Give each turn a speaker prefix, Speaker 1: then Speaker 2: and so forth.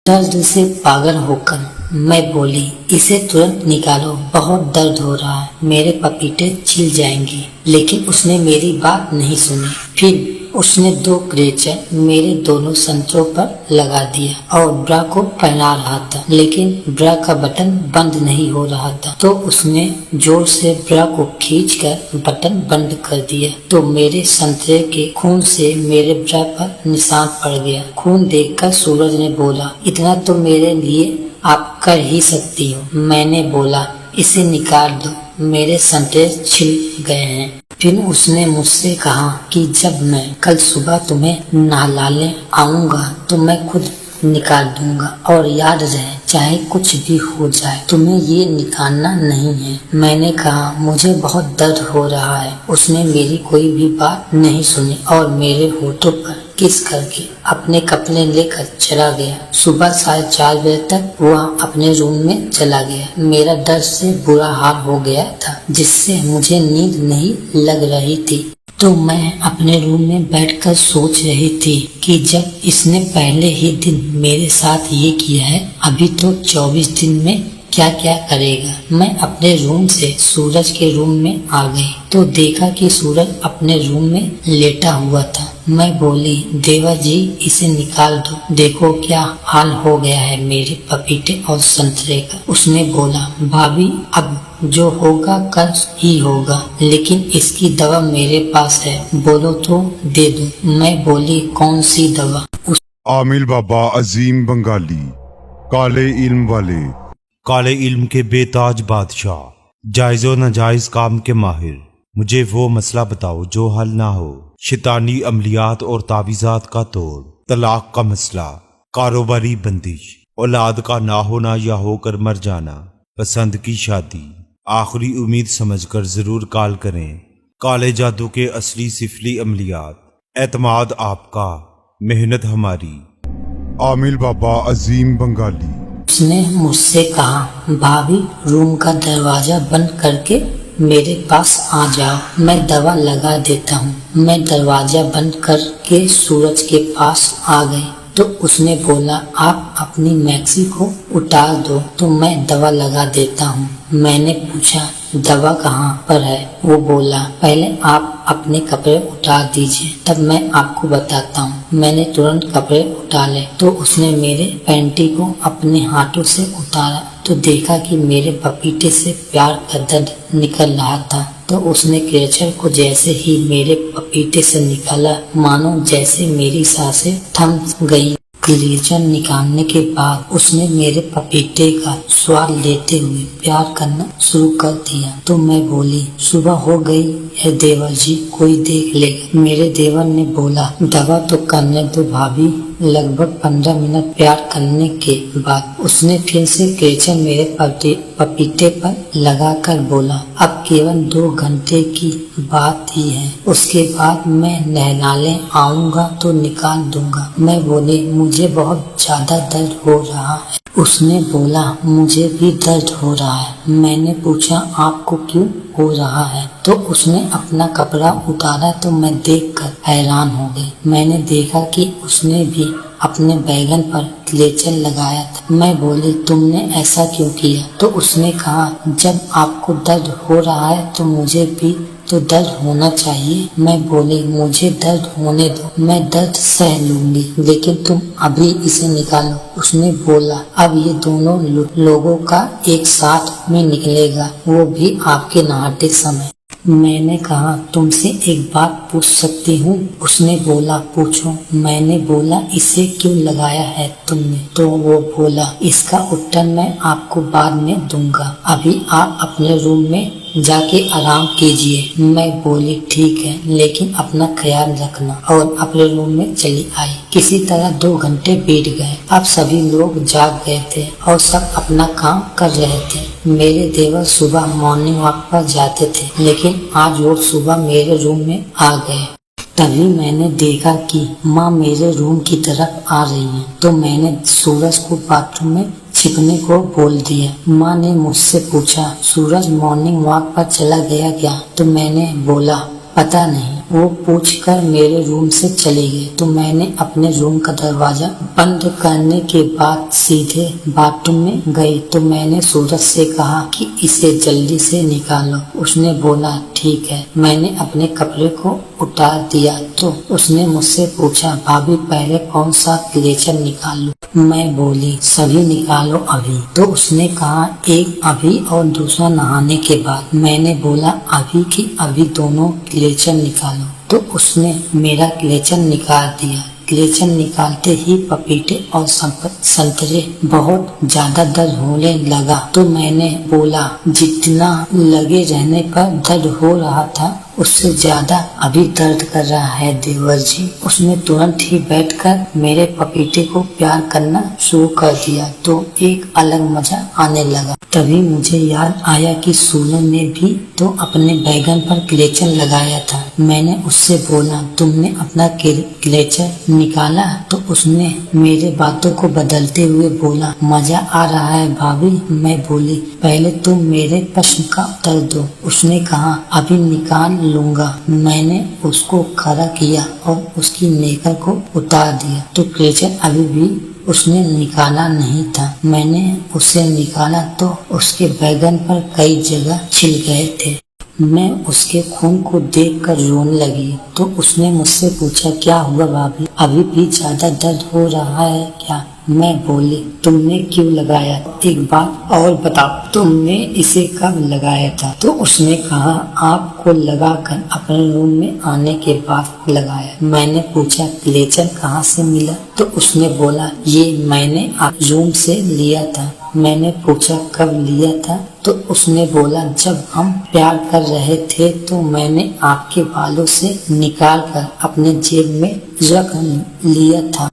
Speaker 1: दर्द से पागल होकर मैं बोली, इसे तुरंत निकालो, बहुत दर्द हो रहा है, मेरे पपीते छिल जाएंगे। लेकिन उसने मेरी बात नहीं सुनी। फिर उसने 2 क्रेचर मेरे दोनों संतरों पर लगा दिया और ब्रा को पहना रहा था, लेकिन ब्रा का बटन बंद नहीं हो रहा था। तो उसने जोर से ब्रा को खींचकर बटन बंद कर दिया, तो मेरे संतरे के खून से मेरे ब्रा पर निशान पड़ गया। खून देखकर सूरज ने बोला, इतना तो मेरे लिए आप कर ही सकती हो। मैंने बोला, इसे निकाल दो, मेरे संतरे छिल गए हैं। फिर उसने मुझसे कहा कि जब मैं कल सुबह तुम्हें नहलाने आऊंगा तो मैं खुद निकाल दूंगा, और याद रहे चाहे कुछ भी हो जाए तुम्हें ये निकालना नहीं है। मैंने कहा, मुझे बहुत दर्द हो रहा है। उसने मेरी कोई भी बात नहीं सुनी और मेरे होठों पर किस करके अपने कपड़े लेकर चला गया। सुबह 4:30 बजे तक वह अपने रूम में चला गया। मेरा दर्द से बुरा हाल हो गया था, जिससे मुझे नींद नहीं लग रही थी। तो मैं अपने रूम में बैठकर सोच रही थी कि जब इसने पहले ही दिन मेरे साथ ये किया है, अभी तो 24 दिन में क्या क्या करेगा। मैं अपने रूम से सूरज के रूम में आ गई तो देखा कि सूरज अपने रूम में लेटा हुआ था। मैं बोली, देवा जी, इसे निकाल दो, देखो क्या हाल हो गया है मेरे पपीते और संतरे का। उसने बोला, भाभी, अब जो होगा कल ही होगा, लेकिन इसकी दवा मेरे पास है, बोलो तो दे दो। मैं बोली, कौन सी दवा?
Speaker 2: आमिल बाबा अजीम बंगाली, काले इल्म वाले,
Speaker 3: काले इल्म के बेताज बादशाह, जायज़ो नाजायज काम के माहिर, मुझे वो मसला बताओ जो हल ना हो। शैतानी अमलियात और तावीज़ात का तोड़, तलाक का मसला, कारोबारी बंदिश, औलाद का ना होना या होकर मर जाना, पसंद की शादी, आखिरी उम्मीद समझकर जरूर कॉल करें। काले जादू के असली सिफली अमलियात, एतमाद आपका, मेहनत हमारी।
Speaker 2: आमिल बाबा अजीम बंगाली।
Speaker 1: उसने मुझसे कहा, भाभी, रूम का दरवाजा बंद करके मेरे पास आ जाओ, मैं दवा लगा देता हूँ। मैं दरवाजा बंद करके सूरज के पास आ गई तो उसने बोला, आप अपनी मैक्सी को उतार दो तो मैं दवा लगा देता हूँ। मैंने पूछा, दवा कहाँ पर है? वो बोला, पहले आप अपने कपड़े उतार दीजिए, तब मैं आपको बताता हूँ। मैंने तुरंत कपड़े उतारे तो उसने मेरे पैंटी को अपने हाथों से उतारा तो देखा कि मेरे पपीते से प्यार का दर्द निकल रहा था। तो उसने क्रेचर को जैसे ही मेरे पपीते से निकाला, मानो जैसे मेरी सांसें थम गई। क्रेचर निकालने के बाद उसने मेरे पपीते का स्वाद लेते हुए प्यार करना शुरू कर दिया। तो मैं बोली, सुबह हो गई है देवर जी, कोई देख लेगा। मेरे देवर ने बोला, दवा तो करने दो भाभी। लगभग 15 मिनट प्यार करने के बाद उसने फिर से क्रेचर मेरे पपीते पर लगाकर बोला, अब केवल 2 घंटे की बात ही है, उसके बाद मैं नहलाने आऊंगा तो निकाल दूंगा। मैं बोली, मुझे बहुत ज्यादा दर्द हो रहा है। उसने बोला, मुझे भी दर्द हो रहा है। मैंने पूछा, आपको क्यों हो रहा है? तो उसने अपना कपड़ा उतारा तो मैं देखकर हैरान हो गई। मैंने देखा कि उसने भी अपने बैगन पर क्लेचर लगाया था। मैं बोली, तुमने ऐसा क्यों किया? तो उसने कहा, जब आपको दर्द हो रहा है तो मुझे भी तो दर्द होना चाहिए। मैं बोली, मुझे दर्द होने दो, मैं दर्द सह लूंगी, लेकिन तुम अभी इसे निकालो। उसने बोला, अब ये दोनों लोगों का एक साथ में निकलेगा, वो भी आपके नहाते समय। मैंने कहा, तुमसे एक बात पूछ सकती हूँ? उसने बोला, पूछो। मैंने बोला, इसे क्यों लगाया है तुमने? तो वो बोला, इसका उत्तर मैं आपको बाद में दूंगा, अभी आप अपने रूम में जाके आराम कीजिए। मैं बोली, ठीक है, लेकिन अपना ख्याल रखना, और अपने रूम में चली आई। किसी तरह 2 घंटे बीत गए। अब सभी लोग जाग गए थे और सब अपना काम कर रहे थे। मेरे देवर सुबह मॉर्निंग वॉक पर जाते थे, लेकिन आज वो सुबह मेरे रूम में आ गए। तभी मैंने देखा कि माँ मेरे रूम की तरफ आ रही है, तो मैंने सूरज को बाथरूम में छिपने को बोल दिया। माँ ने मुझसे पूछा, सूरज मॉर्निंग वॉक पर चला गया क्या? तो मैंने बोला, पता नहीं। वो पूछकर मेरे रूम से चली गई। तो मैंने अपने रूम का दरवाजा बंद करने के बाद सीधे बाथरूम में गई। तो मैंने सूरज से कहा कि इसे जल्दी से निकालो। उसने बोला ठीक है। मैंने अपने कपड़े को उतार दिया तो उसने मुझसे पूछा भाभी पहले कौन सा क्लेचर निकालूं? मैं बोली सभी निकालो अभी। तो उसने कहा एक अभी और दूसरा नहाने के बाद। मैंने बोला अभी की अभी दोनों क्लेचर निकालो। तो उसने मेरा क्लेचर निकाल दिया। क्लेचर निकालते ही पपीते और संतरे बहुत ज्यादा दर्द होने लगा। तो मैंने बोला जितना लगे रहने पर दर्द हो रहा था उससे ज्यादा अभी दर्द कर रहा है देवर जी। उसने तुरंत ही बैठकर मेरे पपीते को प्यार करना शुरू कर दिया। तो एक अलग मजा आने लगा। तभी मुझे याद आया कि सूरज ने भी तो अपने बैगन पर क्लेचर लगाया था। मैंने उससे बोला तुमने अपना क्लेचर निकाला? तो उसने मेरे बातों को बदलते हुए बोला मजा आ रहा है भाभी। मैं बोली पहले तुम मेरे प्रश्न का उत्तर दो। उसने कहा अभी निकाल लूंगा। मैंने उसको खड़ा किया और उसकी नेकर को उतार दिया। तो क्लेचर अभी भी उसने निकाला नहीं था। मैंने उसे निकाला तो उसके बैगन पर कई जगह छिल गए थे। मैं उसके खून को देखकर रोने लगी। तो उसने मुझसे पूछा क्या हुआ भाभी, अभी भी ज्यादा दर्द हो रहा है क्या? मैं बोली तुमने क्यों लगाया? एक बात और बताओ तुमने इसे कब लगाया था? तो उसने कहा आपको लगाकर अपने रूम में आने के बाद लगाया। मैंने पूछा क्लेचर कहाँ से मिला? तो उसने बोला ये मैंने रूम से लिया था। मैंने पूछा कब लिया था? तो उसने बोला जब हम प्यार कर रहे थे तो मैंने आपके बालों से निकाल कर अपने जेब में रख लिया था।